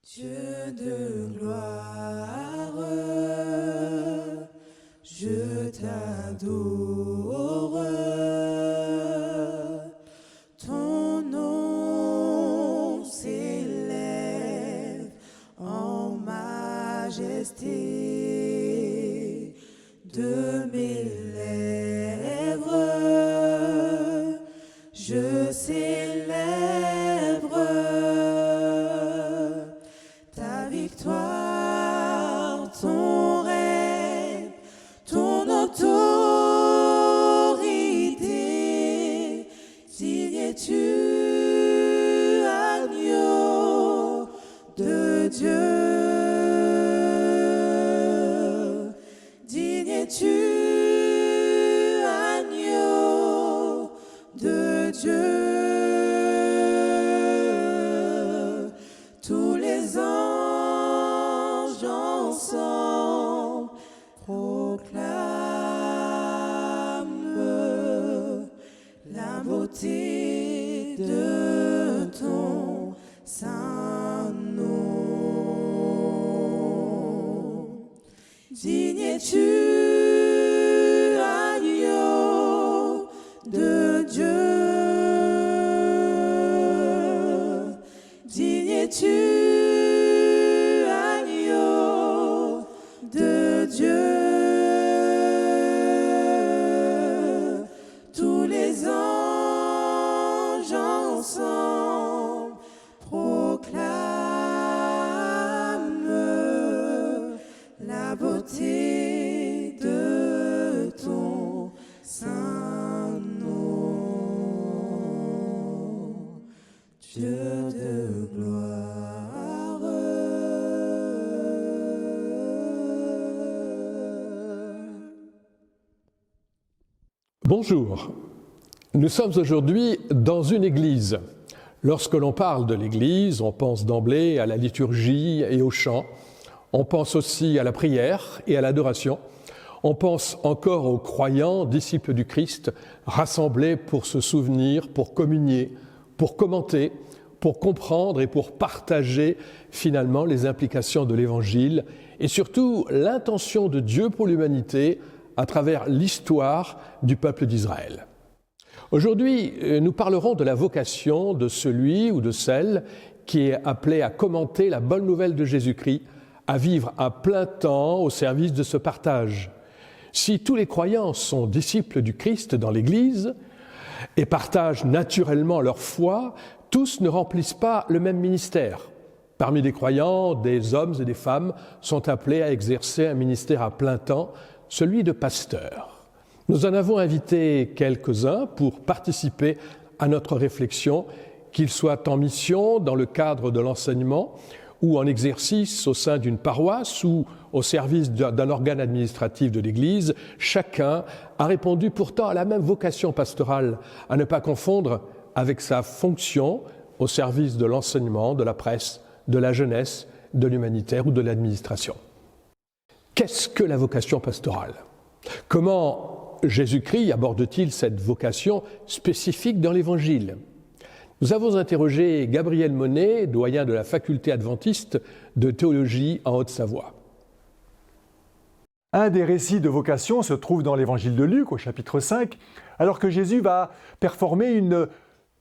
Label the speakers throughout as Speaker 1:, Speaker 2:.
Speaker 1: Dieu de gloire, je t'adore. Ton nom s'élève en majesté de mes lèvres. Je célèbre ta victoire, ton règne, ton autorité. Digne es-tu, agneau de Dieu. Digne es-tu, agneau de Dieu. Tous les anges ensemble proclament la beauté de ton saint nom. Digne es-tu, agneau de Dieu. Digne es-tu, agneau de Dieu. Tous les anges ensemble proclament la beauté de ton saint nom. Dieu de gloire.
Speaker 2: Bonjour, nous sommes aujourd'hui dans une église. Lorsque l'on parle de l'église, on pense d'emblée à la liturgie et au chant. On pense aussi à la prière et à l'adoration. On pense encore aux croyants, disciples du Christ, rassemblés pour se souvenir, pour communier, pour commenter, pour comprendre et pour partager finalement les implications de l'Évangile et surtout l'intention de Dieu pour l'humanité à travers l'histoire du peuple d'Israël. Aujourd'hui, nous parlerons de la vocation de celui ou de celle qui est appelé à commenter la bonne nouvelle de Jésus-Christ, à vivre à plein temps au service de ce partage. Si tous les croyants sont disciples du Christ dans l'Église et partagent naturellement leur foi, tous ne remplissent pas le même ministère. Parmi les croyants, des hommes et des femmes sont appelés à exercer un ministère à plein temps, celui de pasteur. Nous en avons invité quelques-uns pour participer à notre réflexion, qu'ils soient en mission dans le cadre de l'enseignement ou en exercice au sein d'une paroisse ou au service d'un organe administratif de l'Église. Chacun a répondu pourtant à la même vocation pastorale, à ne pas confondre avec sa fonction au service de l'enseignement, de la presse, de la jeunesse, de l'humanitaire ou de l'administration. Qu'est-ce que la vocation pastorale ? Comment Jésus-Christ aborde-t-il cette vocation spécifique dans l'Évangile ? Nous avons interrogé Gabriel Monet, doyen de la faculté adventiste de théologie en Haute-Savoie.
Speaker 3: Un des récits de vocation se trouve dans l'Évangile de Luc, au chapitre 5, alors que Jésus va performer une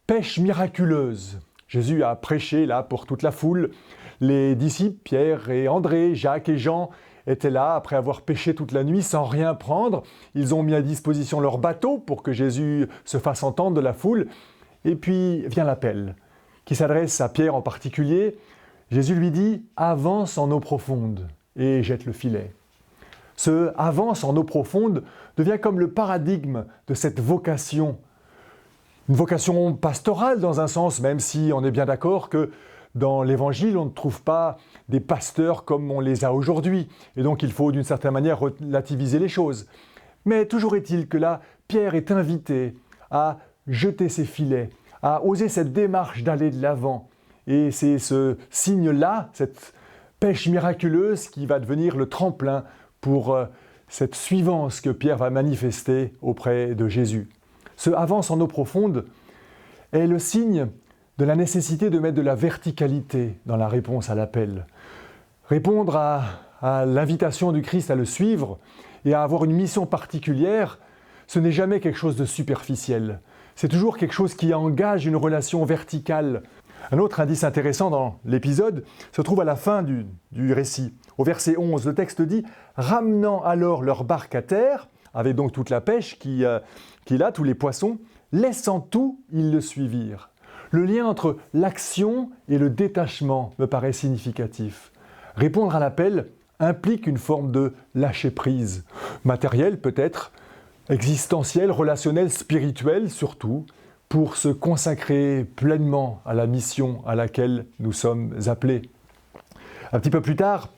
Speaker 3: pêche miraculeuse. Jésus a prêché là pour toute la foule. Les disciples, Pierre et André, Jacques et Jean, étaient là après avoir pêché toute la nuit sans rien prendre. Ils ont mis à disposition leur bateau pour que Jésus se fasse entendre de la foule. Et puis vient l'appel, qui s'adresse à Pierre en particulier. Jésus lui dit « Avance en eau profonde » et jette le filet. Ce « avance en eau profonde » devient comme le paradigme de cette vocation. Une vocation pastorale dans un sens, même si on est bien d'accord que dans l'Évangile, on ne trouve pas des pasteurs comme on les a aujourd'hui. Et donc il faut d'une certaine manière relativiser les choses. Mais toujours est-il que là, Pierre est invité à jeter ses filets, à oser cette démarche d'aller de l'avant. Et c'est ce signe-là, cette pêche miraculeuse qui va devenir le tremplin pour cette suivance que Pierre va manifester auprès de Jésus. Ce « avance en eau profonde » est le signe de la nécessité de mettre de la verticalité dans la réponse à l'appel. Répondre à l'invitation du Christ à le suivre et à avoir une mission particulière, ce n'est jamais quelque chose de superficiel. C'est toujours quelque chose qui engage une relation verticale. Un autre indice intéressant dans l'épisode se trouve à la fin du récit. Au verset 11, le texte dit « Ramenant alors leur barque à terre », avec donc toute la pêche qu'il a, tous les poissons, « laissant tout, ils le suivirent ». Le lien entre l'action et le détachement me paraît significatif. Répondre à l'appel implique une forme de lâcher-prise, matérielle peut-être, existentielle, relationnelle, spirituelle surtout, pour se consacrer pleinement à la mission à laquelle nous sommes appelés. Un petit peu plus tard,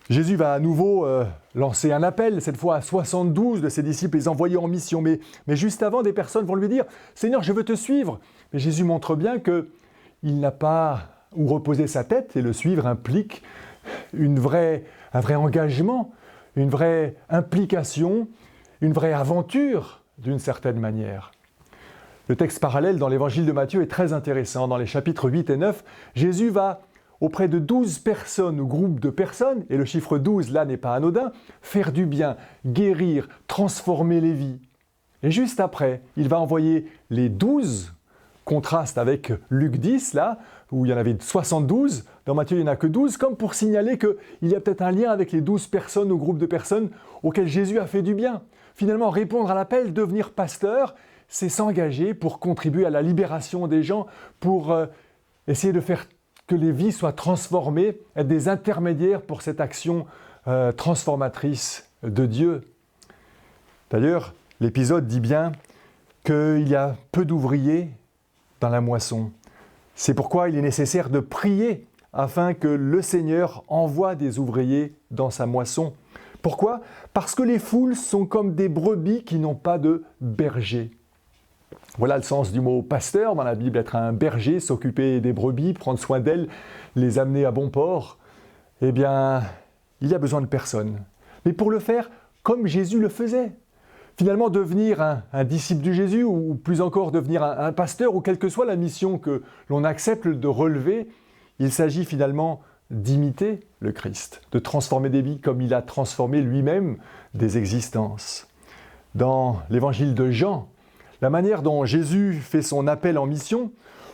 Speaker 3: Jésus va à nouveau lancer un appel, cette fois à 72 de ses disciples, les envoyer en mission. Mais juste avant, des personnes vont lui dire « Seigneur, je veux te suivre ». Mais Jésus montre bien qu'il n'a pas où reposer sa tête, et le suivre implique un vrai engagement, une vraie implication, une vraie aventure d'une certaine manière. Le texte parallèle dans l'évangile de Matthieu est très intéressant. Dans les chapitres 8 et 9, Jésus va auprès de 12 personnes ou groupes de personnes, et le chiffre 12 là n'est pas anodin, faire du bien, guérir, transformer les vies. Et juste après, il va envoyer les 12, contraste avec Luc 10 là, où il y en avait 72, dans Matthieu il n'y en a que 12, comme pour signaler qu'il y a peut-être un lien avec les 12 personnes ou groupes de personnes auxquels Jésus a fait du bien. Finalement, répondre à l'appel, devenir pasteur, c'est s'engager pour contribuer à la libération des gens, pour essayer de faire que les vies soient transformées, être des intermédiaires pour cette action transformatrice de Dieu. D'ailleurs, l'épisode dit bien qu'il y a peu d'ouvriers dans la moisson. C'est pourquoi il est nécessaire de prier afin que le Seigneur envoie des ouvriers dans sa moisson. Pourquoi ? Parce que les foules sont comme des brebis qui n'ont pas de berger. Voilà le sens du mot pasteur dans la Bible, être un berger, s'occuper des brebis, prendre soin d'elles, les amener à bon port. Eh bien, il y a besoin de personnes. Mais pour le faire, comme Jésus le faisait. Finalement, devenir un disciple de Jésus, ou plus encore devenir un pasteur, ou quelle que soit la mission que l'on accepte de relever, il s'agit finalement d'imiter le Christ, de transformer des vies comme il a transformé lui-même des existences. Dans l'évangile de Jean, la manière dont Jésus fait son appel en mission,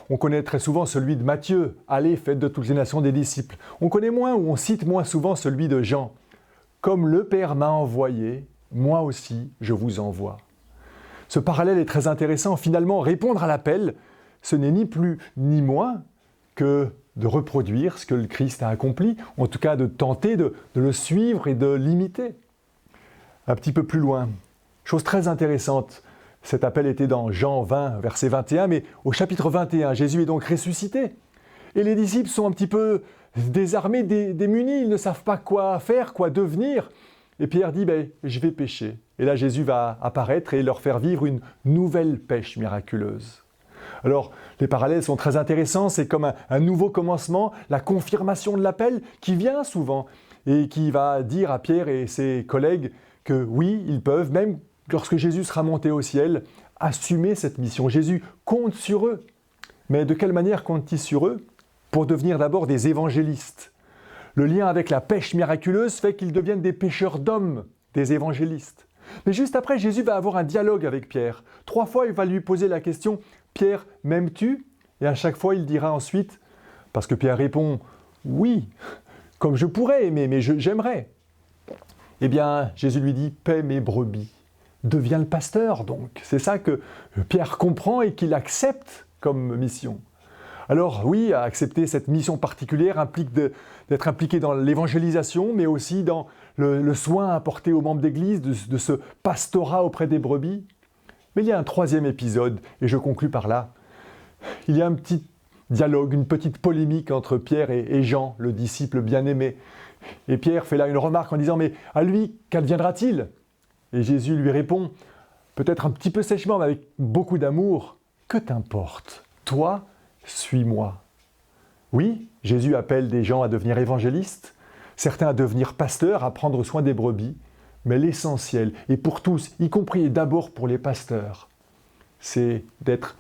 Speaker 3: on connaît très souvent celui de Matthieu, « Allez, faites de toutes les nations des disciples ». On connaît moins ou on cite moins souvent celui de Jean, « Comme le Père m'a envoyé, moi aussi je vous envoie ». Ce parallèle est très intéressant. Finalement, répondre à l'appel, ce n'est ni plus ni moins que de reproduire ce que le Christ a accompli, en tout cas de tenter de le suivre et de l'imiter. Un petit peu plus loin, chose très intéressante, cet appel était dans Jean 20, verset 21, mais au chapitre 21, Jésus est donc ressuscité. Et les disciples sont un petit peu désarmés, démunis, ils ne savent pas quoi faire, quoi devenir. Et Pierre dit, je vais pêcher. Et là, Jésus va apparaître et leur faire vivre une nouvelle pêche miraculeuse. Alors, les parallèles sont très intéressants, c'est comme un nouveau commencement, la confirmation de l'appel qui vient souvent et qui va dire à Pierre et ses collègues que oui, ils peuvent, même lorsque Jésus sera monté au ciel, assumer cette mission. Jésus compte sur eux. Mais de quelle manière compte-t-il sur eux ? Pour devenir d'abord des évangélistes. Le lien avec la pêche miraculeuse fait qu'ils deviennent des pêcheurs d'hommes, des évangélistes. Mais juste après, Jésus va avoir un dialogue avec Pierre. 3 fois, il va lui poser la question « Pierre, m'aimes-tu » Et à chaque fois, il dira ensuite, parce que Pierre répond « Oui, comme je pourrais aimer, mais j'aimerais ». Eh bien, Jésus lui dit « Paie mes brebis ». Devient le pasteur, donc. C'est ça que Pierre comprend et qu'il accepte comme mission. Alors oui, accepter cette mission particulière implique d'être impliqué dans l'évangélisation, mais aussi dans le soin apporté aux membres d'Église, de ce pastorat auprès des brebis. Mais il y a un 3e épisode, et je conclus par là. Il y a un petit dialogue, une petite polémique entre Pierre et Jean, le disciple bien-aimé. Et Pierre fait là une remarque en disant « Mais à lui, qu'adviendra-t-il » Et Jésus lui répond, peut-être un petit peu sèchement, mais avec beaucoup d'amour, « Que t'importe ? Toi, suis-moi. » Oui, Jésus appelle des gens à devenir évangélistes, certains à devenir pasteurs, à prendre soin des brebis, mais l'essentiel, et pour tous, y compris et d'abord pour les pasteurs, c'est d'être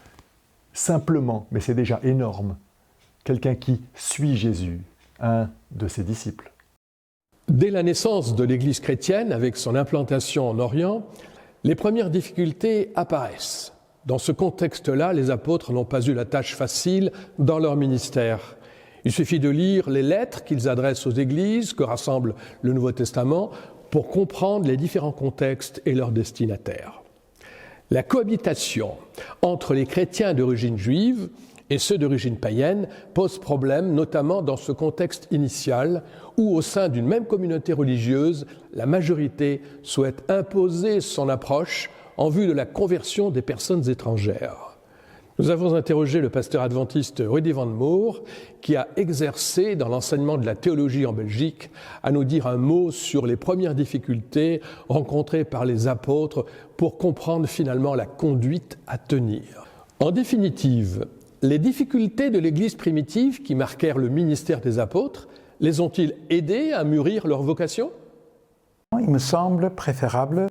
Speaker 3: simplement, mais c'est déjà énorme, quelqu'un qui suit Jésus, un de ses disciples.
Speaker 2: Dès la naissance de l'Église chrétienne, avec son implantation en Orient, les premières difficultés apparaissent. Dans ce contexte-là, les apôtres n'ont pas eu la tâche facile dans leur ministère. Il suffit de lire les lettres qu'ils adressent aux églises, que rassemble le Nouveau Testament, pour comprendre les différents contextes et leurs destinataires. La cohabitation entre les chrétiens d'origine juive et ceux d'origine païenne pose problème, notamment dans ce contexte initial où, au sein d'une même communauté religieuse, la majorité souhaite imposer son approche en vue de la conversion des personnes étrangères. Nous avons interrogé le pasteur adventiste Rudy Van Moor, qui a exercé dans l'enseignement de la théologie en Belgique, à nous dire un mot sur les premières difficultés rencontrées par les apôtres pour comprendre finalement la conduite à tenir. En définitive, les difficultés de l'Église primitive qui marquèrent le ministère des apôtres, les ont-ils aidés à mûrir leur vocation ?
Speaker 4: Il me semble préférable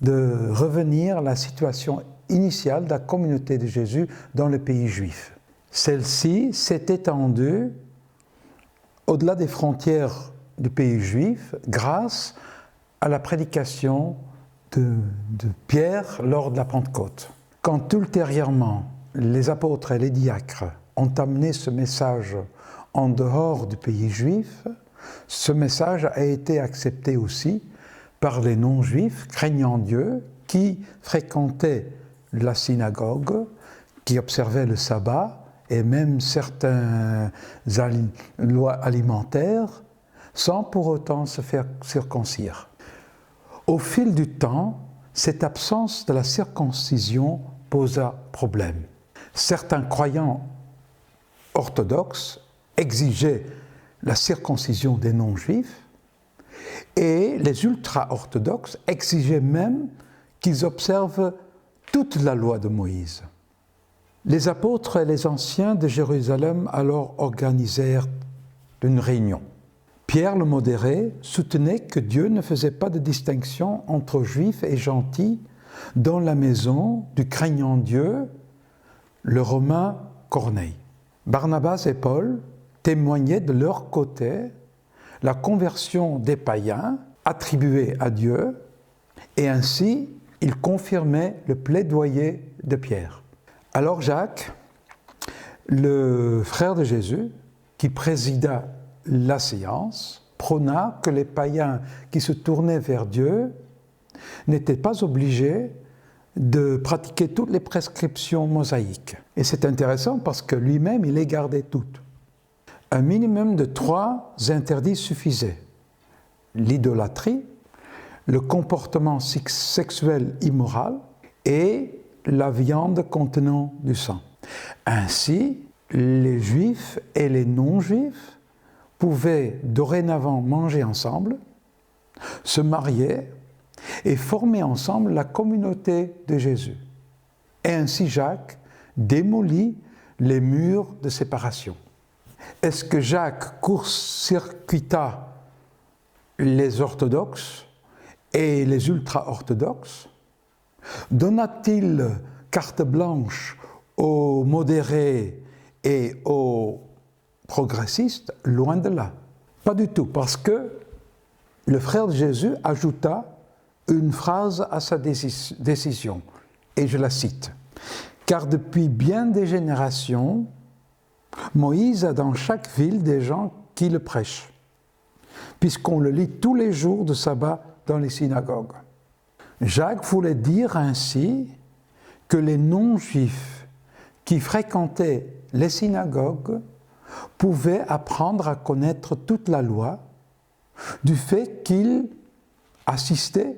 Speaker 4: de revenir à la situation initiale de la communauté de Jésus dans le pays juif. Celle-ci s'est étendue au-delà des frontières du pays juif grâce à la prédication de Pierre lors de la Pentecôte. Quand ultérieurement les apôtres et les diacres ont amené ce message en dehors du pays juif, ce message a été accepté aussi par les non-juifs craignant Dieu qui fréquentaient la synagogue, qui observaient le sabbat et même certaines lois alimentaires sans pour autant se faire circoncire. Au fil du temps, cette absence de la circoncision posa problème. Certains croyants orthodoxes exigeaient la circoncision des non-juifs et les ultra-orthodoxes exigeaient même qu'ils observent toute la loi de Moïse. Les apôtres et les anciens de Jérusalem alors organisèrent une réunion. Pierre le modéré soutenait que Dieu ne faisait pas de distinction entre juifs et gentils dans la maison du craignant Dieu, le Romain Corneille. Barnabas et Paul témoignaient de leur côté la conversion des païens attribuée à Dieu et ainsi ils confirmaient le plaidoyer de Pierre. Alors Jacques, le frère de Jésus, qui présida la séance, prôna que les païens qui se tournaient vers Dieu n'étaient pas obligés de pratiquer toutes les prescriptions mosaïques. Et c'est intéressant parce que lui-même, il les gardait toutes. Un minimum de 3 interdits suffisait. L'idolâtrie, le comportement sexuel immoral et la viande contenant du sang. Ainsi, les juifs et les non-juifs pouvaient dorénavant manger ensemble, se marier et former ensemble la communauté de Jésus. Et ainsi Jacques démolit les murs de séparation. Est-ce que Jacques court-circuita les orthodoxes et les ultra-orthodoxes? Donna-t-il carte blanche aux modérés et aux progressistes? Loin de là. Pas du tout, parce que le frère de Jésus ajouta une phrase à sa décision, et je la cite. « Car depuis bien des générations, Moïse a dans chaque ville des gens qui le prêchent, puisqu'on le lit tous les jours de sabbat dans les synagogues. » Jacques voulait dire ainsi que les non-juifs qui fréquentaient les synagogues pouvaient apprendre à connaître toute la loi du fait qu'ils assistaient,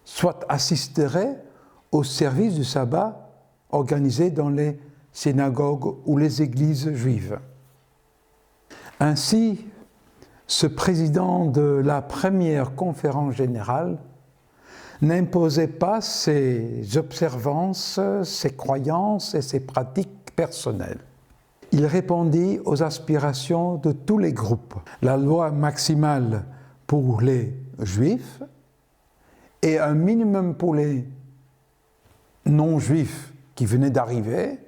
Speaker 4: soit assisteraient au service du sabbat organisé dans les synagogues ou les églises juives. Ainsi, ce président de la première conférence générale n'imposait pas ses observances, ses croyances et ses pratiques personnelles. Il répondit aux aspirations de tous les groupes. La loi maximale pour les juifs et un minimum pour les non-juifs qui venaient d'arriver,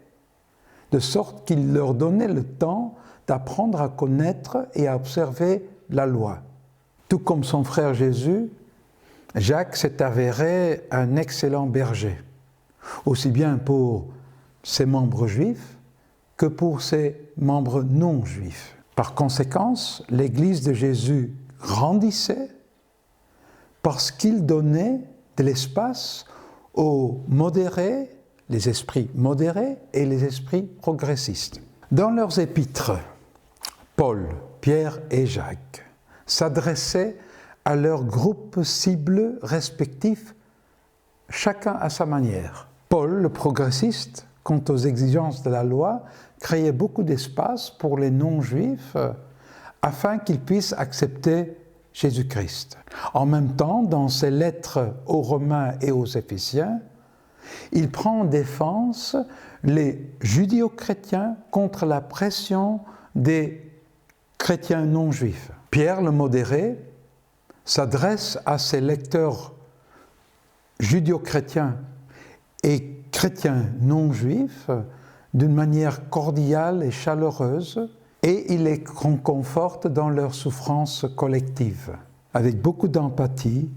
Speaker 4: de sorte qu'il leur donnait le temps d'apprendre à connaître et à observer la loi. Tout comme son frère Jésus, Jacques s'est avéré un excellent berger, aussi bien pour ses membres juifs que pour ses membres non juifs. Par conséquent, l'Église de Jésus grandissait parce qu'il donnait de l'espace aux modérés, les esprits modérés et les esprits progressistes. Dans leurs épîtres, Paul, Pierre et Jacques s'adressaient à leurs groupes cibles respectifs, chacun à sa manière. Paul, le progressiste, quant aux exigences de la loi, créait beaucoup d'espace pour les non-juifs afin qu'ils puissent accepter Jésus-Christ. En même temps, dans ses lettres aux Romains et aux Éphésiens, il prend en défense les judéo-chrétiens contre la pression des chrétiens non-juifs. Pierre, le modéré, s'adresse à ses lecteurs judéo-chrétiens et chrétiens non-juifs d'une manière cordiale et chaleureuse, et il les conforte dans leur souffrance collective. Avec beaucoup d'empathie,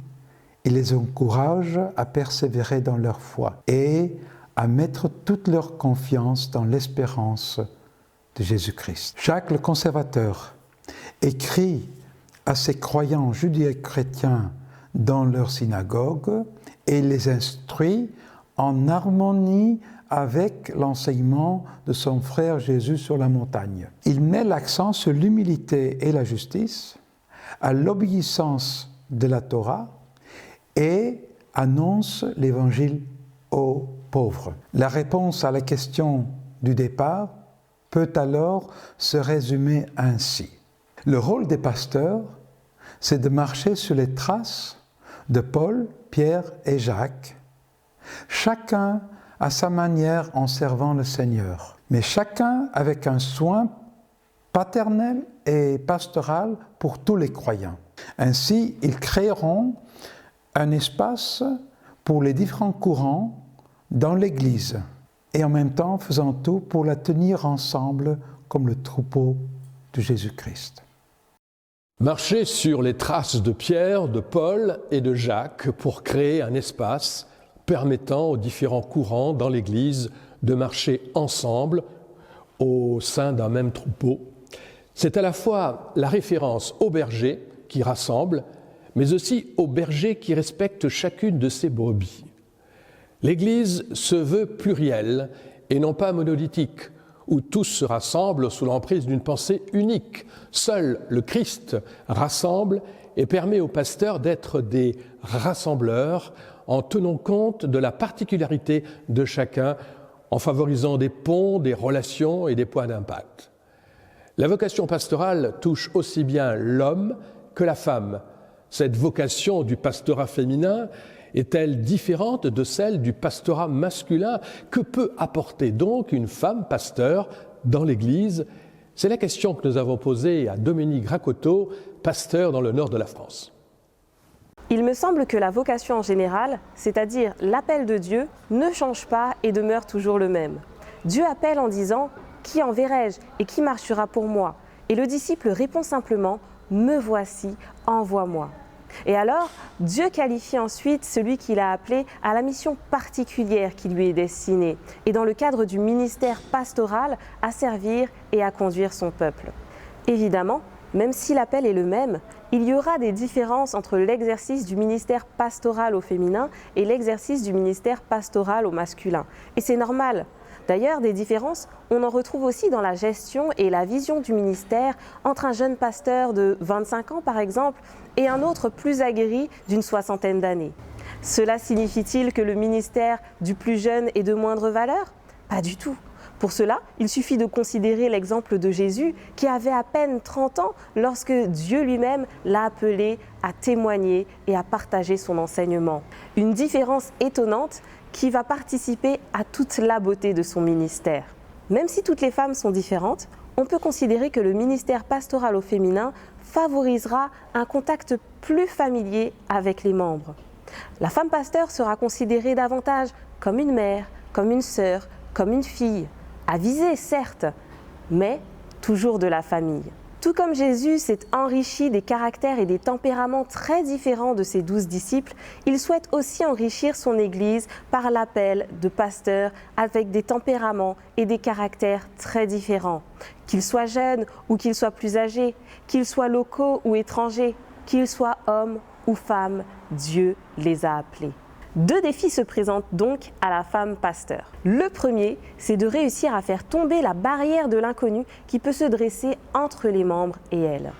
Speaker 4: il les encourage à persévérer dans leur foi et à mettre toute leur confiance dans l'espérance de Jésus-Christ. Jacques le conservateur écrit à ses croyants judéo-chrétiens dans leur synagogue et les instruit en harmonie avec l'enseignement de son frère Jésus sur la montagne. Il met l'accent sur l'humilité et la justice, à l'obéissance de la Torah et annonce l'évangile aux pauvres. La réponse à la question du départ peut alors se résumer ainsi. Le rôle des pasteurs, c'est de marcher sur les traces de Paul, Pierre et Jacques, chacun à sa manière en servant le Seigneur, mais chacun avec un soin paternel et pastoral pour tous les croyants. Ainsi, ils créeront un espace pour les différents courants dans l'Église et en même temps faisant tout pour la tenir ensemble comme le troupeau de Jésus-Christ.
Speaker 2: Marcher sur les traces de Pierre, de Paul et de Jacques pour créer un espace permettant aux différents courants dans l'Église de marcher ensemble au sein d'un même troupeau. C'est à la fois la référence au berger qui rassemble, mais aussi au berger qui respecte chacune de ses brebis. L'Église se veut plurielle et non pas monolithique, où tous se rassemblent sous l'emprise d'une pensée unique. Seul le Christ rassemble et permet aux pasteurs d'être des rassembleurs en tenant compte de la particularité de chacun, en favorisant des ponts, des relations et des points d'impact. La vocation pastorale touche aussi bien l'homme que la femme. Cette vocation du pastorat féminin est-elle différente de celle du pastorat masculin? Que peut apporter donc une femme pasteur dans l'Église? C'est la question que nous avons posée à Dominique Racoteau, pasteur dans le nord de la France.
Speaker 5: Il me semble que la vocation en général, c'est-à-dire l'appel de Dieu, ne change pas et demeure toujours le même. Dieu appelle en disant « Qui enverrai-je et qui marchera pour moi ?» Et le disciple répond simplement « Me voici, envoie-moi ». Et alors, Dieu qualifie ensuite celui qu'il a appelé à la mission particulière qui lui est destinée, et dans le cadre du ministère pastoral, à servir et à conduire son peuple. Évidemment, même si l'appel est le même, il y aura des différences entre l'exercice du ministère pastoral au féminin et l'exercice du ministère pastoral au masculin. Et c'est normal. D'ailleurs, des différences, on en retrouve aussi dans la gestion et la vision du ministère entre un jeune pasteur de 25 ans, par exemple, et un autre plus aguerri d'une 60aine d'années. Cela signifie-t-il que le ministère du plus jeune est de moindre valeur? Pas du tout. Pour cela, il suffit de considérer l'exemple de Jésus qui avait à peine 30 ans lorsque Dieu lui-même l'a appelé à témoigner et à partager son enseignement. Une différence étonnante qui va participer à toute la beauté de son ministère. Même si toutes les femmes sont différentes, on peut considérer que le ministère pastoral au féminin favorisera un contact plus familier avec les membres. La femme pasteur sera considérée davantage comme une mère, comme une sœur, comme une fille. avisé certes, mais toujours de la famille. Tout comme Jésus s'est enrichi des caractères et des tempéraments très différents de ses 12 disciples, il souhaite aussi enrichir son Église par l'appel de pasteurs avec des tempéraments et des caractères très différents. Qu'ils soient jeunes ou qu'ils soient plus âgés, qu'ils soient locaux ou étrangers, qu'ils soient hommes ou femmes, Dieu les a appelés. 2 défis se présentent donc à la femme pasteur. Le premier, c'est de réussir à faire tomber la barrière de l'inconnu qui peut se dresser entre les membres et elle.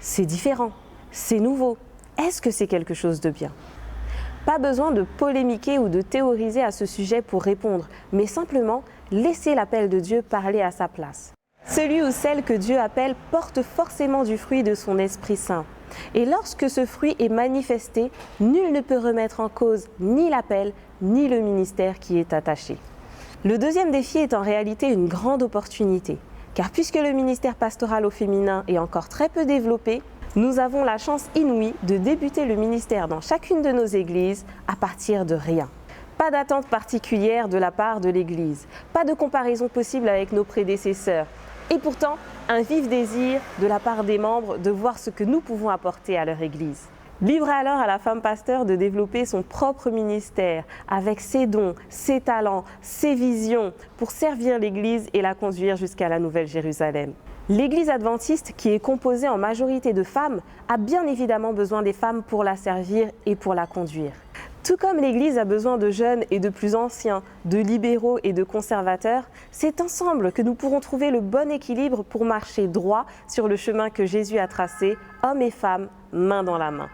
Speaker 5: C'est différent, c'est nouveau. Est-ce que c'est quelque chose de bien ? Pas besoin de polémiquer ou de théoriser à ce sujet pour répondre, mais simplement laisser l'appel de Dieu parler à sa place. Celui ou celle que Dieu appelle porte forcément du fruit de son Esprit Saint. Et lorsque ce fruit est manifesté, nul ne peut remettre en cause ni l'appel, ni le ministère qui est attaché. Le deuxième défi est en réalité une grande opportunité, car puisque le ministère pastoral au féminin est encore très peu développé, nous avons la chance inouïe de débuter le ministère dans chacune de nos églises à partir de rien. Pas d'attente particulière de la part de l'Église, pas de comparaison possible avec nos prédécesseurs, et pourtant un vif désir de la part des membres de voir ce que nous pouvons apporter à leur Église. Libre alors à la femme pasteur de développer son propre ministère avec ses dons, ses talents, ses visions pour servir l'Église et la conduire jusqu'à la Nouvelle Jérusalem. L'Église adventiste, qui est composée en majorité de femmes, a bien évidemment besoin des femmes pour la servir et pour la conduire. Tout comme l'Église a besoin de jeunes et de plus anciens, de libéraux et de conservateurs, c'est ensemble que nous pourrons trouver le bon équilibre pour marcher droit sur le chemin que Jésus a tracé, hommes et femmes, main dans la main.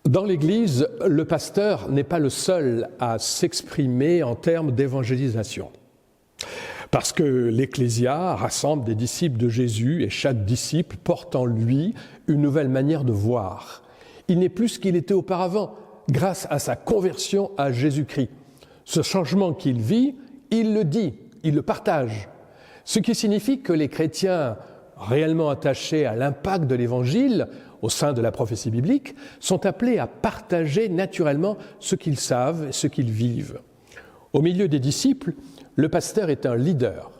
Speaker 2: Dans l'Église, le pasteur n'est pas le seul à s'exprimer en termes d'évangélisation. Parce que l'Ecclésia rassemble des disciples de Jésus et chaque disciple porte en lui une nouvelle manière de voir. Il n'est plus ce qu'il était auparavant, grâce à sa conversion à Jésus-Christ. Ce changement qu'il vit, il le dit, il le partage. Ce qui signifie que les chrétiens réellement attachés à l'impact de l'Évangile au sein de la prophétie biblique sont appelés à partager naturellement ce qu'ils savent et ce qu'ils vivent. Au milieu des disciples, le pasteur est un leader.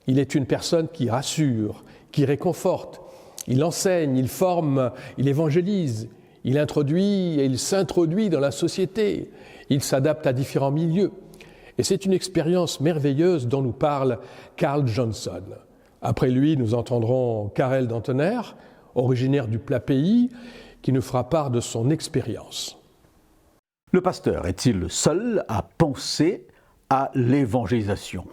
Speaker 2: Il est une personne qui rassure, qui réconforte. Il enseigne, il forme, il évangélise. Il introduit et il s'introduit dans la société. Il s'adapte à différents milieux. Et c'est une expérience merveilleuse dont nous parle Carl Johnson. Après lui, nous entendrons Karel d'Antener, originaire du plat pays, qui nous fera part de son expérience.
Speaker 6: Le pasteur est-il le seul à penser à l'évangélisation ?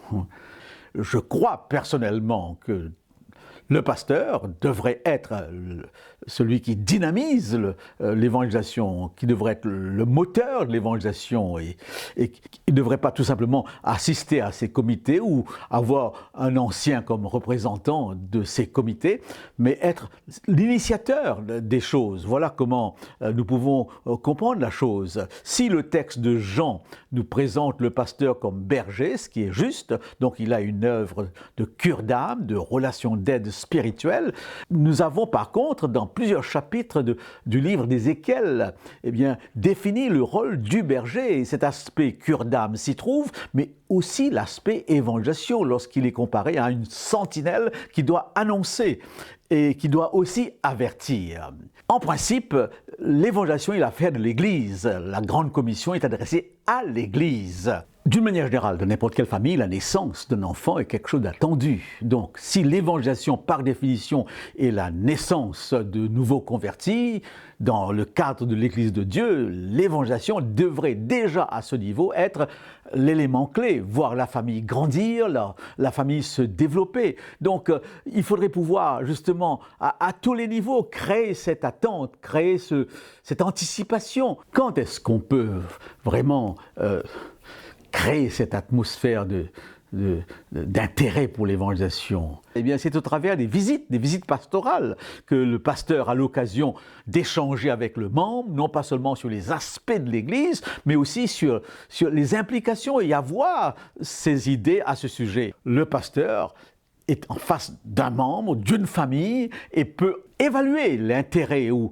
Speaker 6: Je crois personnellement que le pasteur devrait être celui qui dynamise l'évangélisation, qui devrait être le moteur de l'évangélisation et qui ne devrait pas tout simplement assister à ces comités ou avoir un ancien comme représentant de ces comités, mais être l'initiateur des choses. Voilà comment nous pouvons comprendre la chose. Si le texte de Jean nous présente le pasteur comme berger, ce qui est juste, donc il a une œuvre de cure d'âme, de relation d'aide spirituelle, nous avons par contre dans plusieurs chapitres du livre d'Ézéchiel, défini le rôle du berger, et cet aspect cure d'âme s'y trouve, mais aussi l'aspect évangélisation lorsqu'il est comparé à une sentinelle qui doit annoncer et qui doit aussi avertir. En principe, l'évangélisation est l'affaire de l'Église. La grande commission est adressée à l'Église. D'une manière générale, dans n'importe quelle famille, la naissance d'un enfant est quelque chose d'attendu. Donc, si l'évangélisation, par définition, est la naissance de nouveaux convertis, dans le cadre de l'Église de Dieu, l'évangélisation devrait déjà à ce niveau être l'élément clé, voir la famille grandir, la famille se développer. Donc, il faudrait pouvoir justement, à tous les niveaux, créer cette attente, créer cette anticipation. Quand est-ce qu'on peut vraiment créer cette atmosphère d'intérêt pour l'évangélisation? Eh bien, c'est au travers des visites pastorales, que le pasteur a l'occasion d'échanger avec le membre, non pas seulement sur les aspects de l'Église, mais aussi sur les implications et avoir ses idées à ce sujet. Le pasteur est en face d'un membre, d'une famille, et peut évaluer l'intérêt ou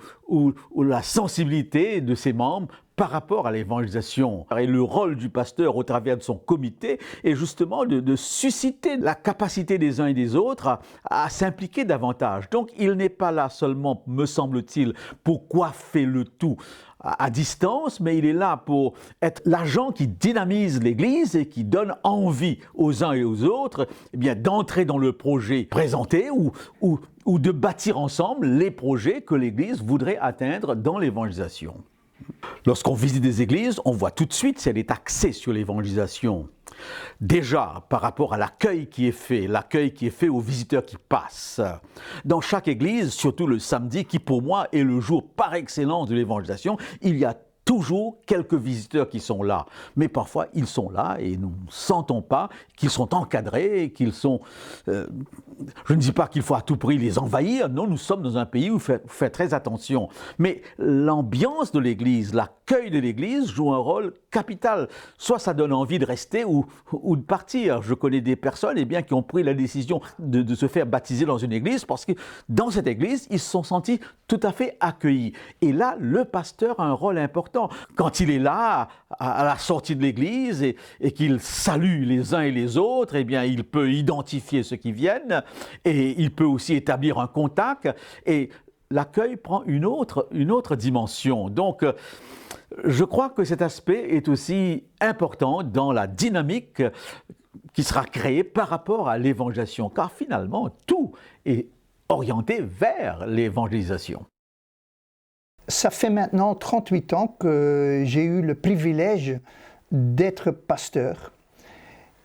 Speaker 6: la sensibilité de ses membres par rapport à l'évangélisation. Et le rôle du pasteur au travers de son comité est justement de susciter la capacité des uns et des autres à s'impliquer davantage. Donc il n'est pas là seulement, me semble-t-il, pour coiffer le tout à distance, mais il est là pour être l'agent qui dynamise l'Église et qui donne envie aux uns et aux autres d'entrer dans le projet présenté ou de bâtir ensemble les projets que l'Église voudrait atteindre dans l'évangélisation. Lorsqu'on visite des églises, on voit tout de suite si elle est axée sur l'évangélisation. Déjà, par rapport à l'accueil qui est fait aux visiteurs qui passent. Dans chaque église, surtout le samedi, qui pour moi est le jour par excellence de l'évangélisation, il y a toujours quelques visiteurs qui sont là. Mais parfois, ils sont là et nous ne sentons pas qu'ils sont encadrés, qu'ils sont... je ne dis pas qu'il faut à tout prix les envahir. Non, nous sommes dans un pays où il faut faire très attention. Mais l'ambiance de l'Église, l'accueil de l'Église joue un rôle capital. Soit ça donne envie de rester ou de partir. Je connais des personnes qui ont pris la décision de se faire baptiser dans une église parce que dans cette église, ils se sont sentis tout à fait accueillis. Et là, le pasteur a un rôle important. Quand il est là, à la sortie de l'église, et qu'il salue les uns et les autres, il peut identifier ceux qui viennent, et il peut aussi établir un contact, et l'accueil prend une autre dimension. Donc, je crois que cet aspect est aussi important dans la dynamique qui sera créée par rapport à l'évangélisation, car finalement, tout est orienté vers l'évangélisation.
Speaker 7: Ça fait maintenant 38 ans que j'ai eu le privilège d'être pasteur.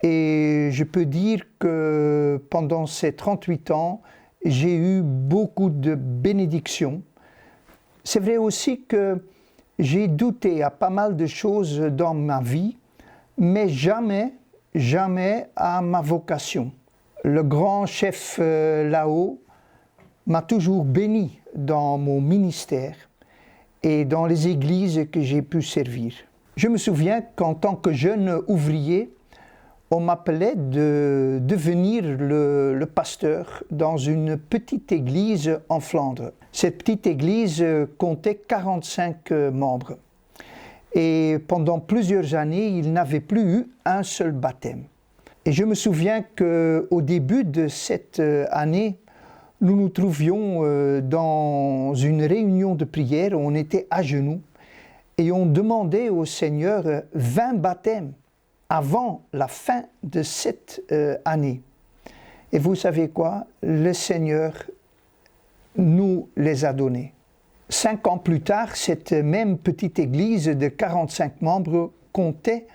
Speaker 7: Et je peux dire que pendant ces 38 ans, j'ai eu beaucoup de bénédictions. C'est vrai aussi que j'ai douté à pas mal de choses dans ma vie, mais jamais à ma vocation. Le grand chef là-haut m'a toujours béni dans mon ministère et dans les églises que j'ai pu servir. Je me souviens qu'en tant que jeune ouvrier, on m'appelait de devenir le pasteur dans une petite église en Flandre. Cette petite église comptait 45 membres. Et pendant plusieurs années, il n'avait plus eu un seul baptême. Et je me souviens qu'au début de cette année, nous nous trouvions dans une réunion de prière, on était à genoux et on demandait au Seigneur 20 baptêmes avant la fin de cette année. Et vous savez quoi? Le Seigneur nous les a donnés. 5 ans plus tard, cette même petite église de 45 membres comptait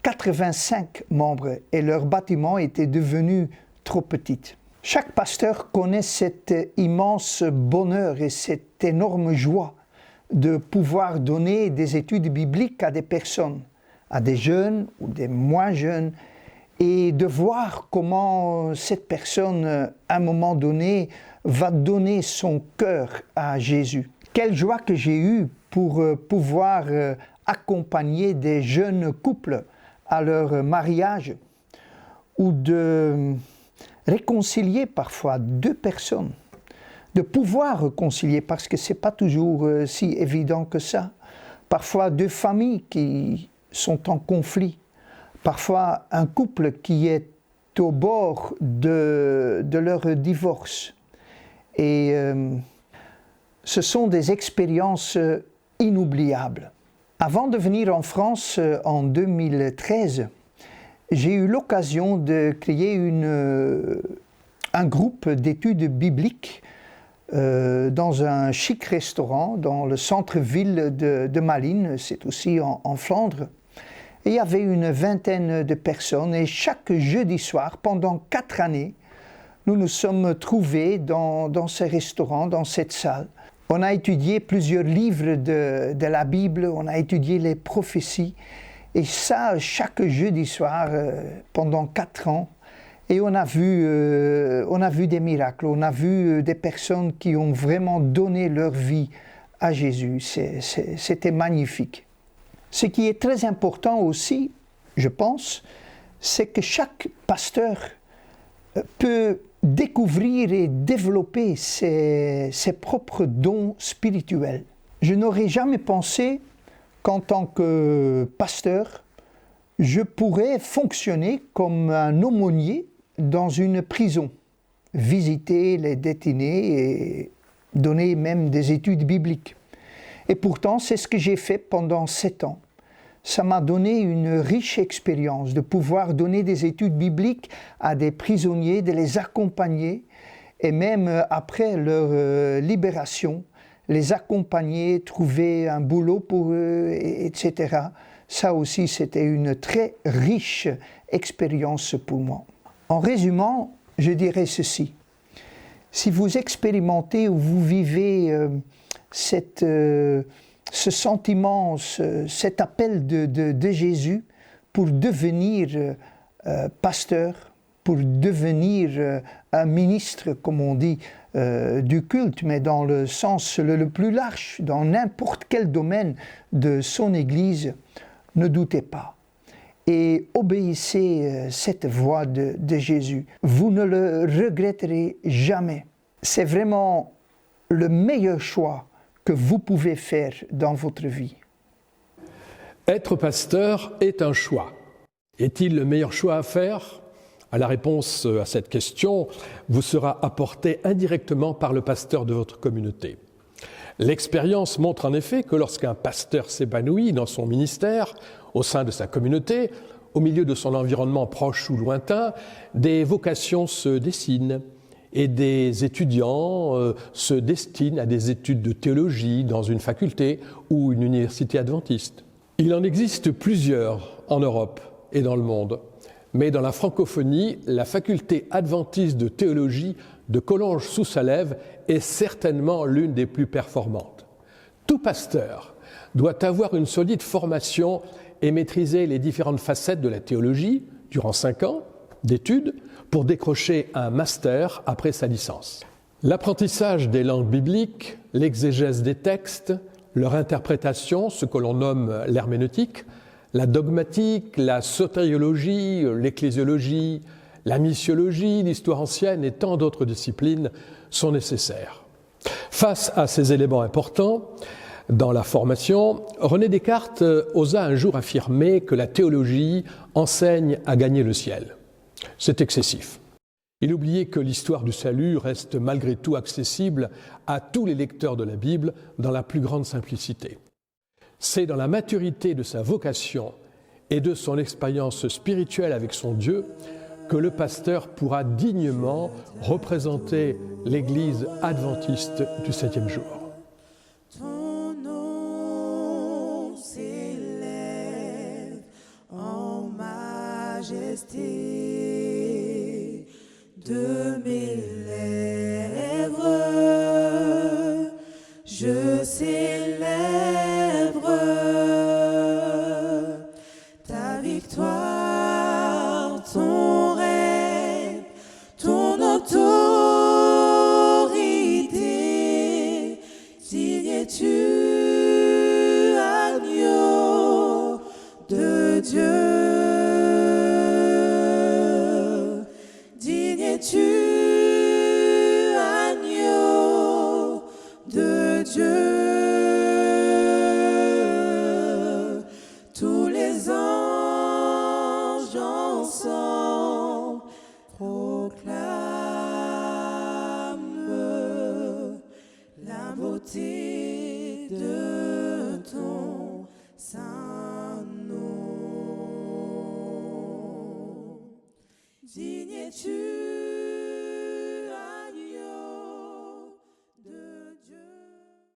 Speaker 7: 85 membres et leur bâtiment était devenu trop petit. Chaque pasteur connaît cet immense bonheur et cette énorme joie de pouvoir donner des études bibliques à des personnes, à des jeunes ou des moins jeunes, et de voir comment cette personne, à un moment donné, va donner son cœur à Jésus. Quelle joie que j'ai eue pour pouvoir accompagner des jeunes couples à leur mariage ou de réconcilier parfois 2 personnes, de pouvoir réconcilier parce que ce n'est pas toujours si évident que ça. Parfois 2 familles qui sont en conflit, parfois un couple qui est au bord de leur divorce. Et ce sont des expériences inoubliables. Avant de venir en France en 2013, j'ai eu l'occasion de créer un groupe d'études bibliques dans un chic restaurant dans le centre-ville de Malines, c'est aussi en Flandre. Et il y avait une vingtaine de personnes et chaque jeudi soir, pendant 4 années, nous nous sommes trouvés dans ce restaurant, dans cette salle. On a étudié plusieurs livres de la Bible, on a étudié les prophéties. Et ça, chaque jeudi soir, pendant 4 ans. Et on a vu des miracles, on a vu des personnes qui ont vraiment donné leur vie à Jésus. C'était magnifique. Ce qui est très important aussi, je pense, c'est que chaque pasteur peut découvrir et développer ses propres dons spirituels. Je n'aurais jamais pensé qu'en tant que pasteur, je pourrais fonctionner comme un aumônier dans une prison, visiter les détenus et donner même des études bibliques. Et pourtant, c'est ce que j'ai fait pendant 7 ans. Ça m'a donné une riche expérience de pouvoir donner des études bibliques à des prisonniers, de les accompagner et même après leur libération, les accompagner, trouver un boulot pour eux, etc. Ça aussi, c'était une très riche expérience pour moi. En résumant, je dirais ceci. Si vous expérimentez ou vous vivez ce sentiment, cet appel de Jésus pour devenir pasteur, pour devenir un ministre, comme on dit, du culte, mais dans le sens le plus large, dans n'importe quel domaine de son Église, ne doutez pas. Et obéissez cette voix de Jésus. Vous ne le regretterez jamais. C'est vraiment le meilleur choix que vous pouvez faire dans votre vie.
Speaker 2: Être pasteur est un choix. Est-il le meilleur choix à faire ? La réponse à cette question vous sera apportée indirectement par le pasteur de votre communauté. L'expérience montre en effet que lorsqu'un pasteur s'épanouit dans son ministère, au sein de sa communauté, au milieu de son environnement proche ou lointain, des vocations se dessinent et des étudiants se destinent à des études de théologie dans une faculté ou une université adventiste. Il en existe plusieurs en Europe et dans le monde, mais dans la francophonie, la faculté adventiste de théologie de Collonges-sous-Salève est certainement l'une des plus performantes. Tout pasteur doit avoir une solide formation et maîtriser les différentes facettes de la théologie durant 5 ans d'études pour décrocher un master après sa licence. L'apprentissage des langues bibliques, l'exégèse des textes, leur interprétation, ce que l'on nomme l'herméneutique, la dogmatique, la sotériologie, l'ecclésiologie, la missiologie, l'histoire ancienne et tant d'autres disciplines sont nécessaires. Face à ces éléments importants dans la formation, René Descartes osa un jour affirmer que la théologie enseigne à gagner le ciel. C'est excessif. Il oubliait que l'histoire du salut reste malgré tout accessible à tous les lecteurs de la Bible dans la plus grande simplicité. C'est dans la maturité de sa vocation et de son expérience spirituelle avec son Dieu que le pasteur pourra dignement représenter l'Église adventiste du 7e jour.
Speaker 1: Ton nom s'élève en majesté de mes lèvres. Je célèbre ta victoire, ton règne, ton autorité. Digne es-tu, agneau de Dieu. Digne es-tu, agneau de Dieu. Tous les anges ensemble proclament la beauté de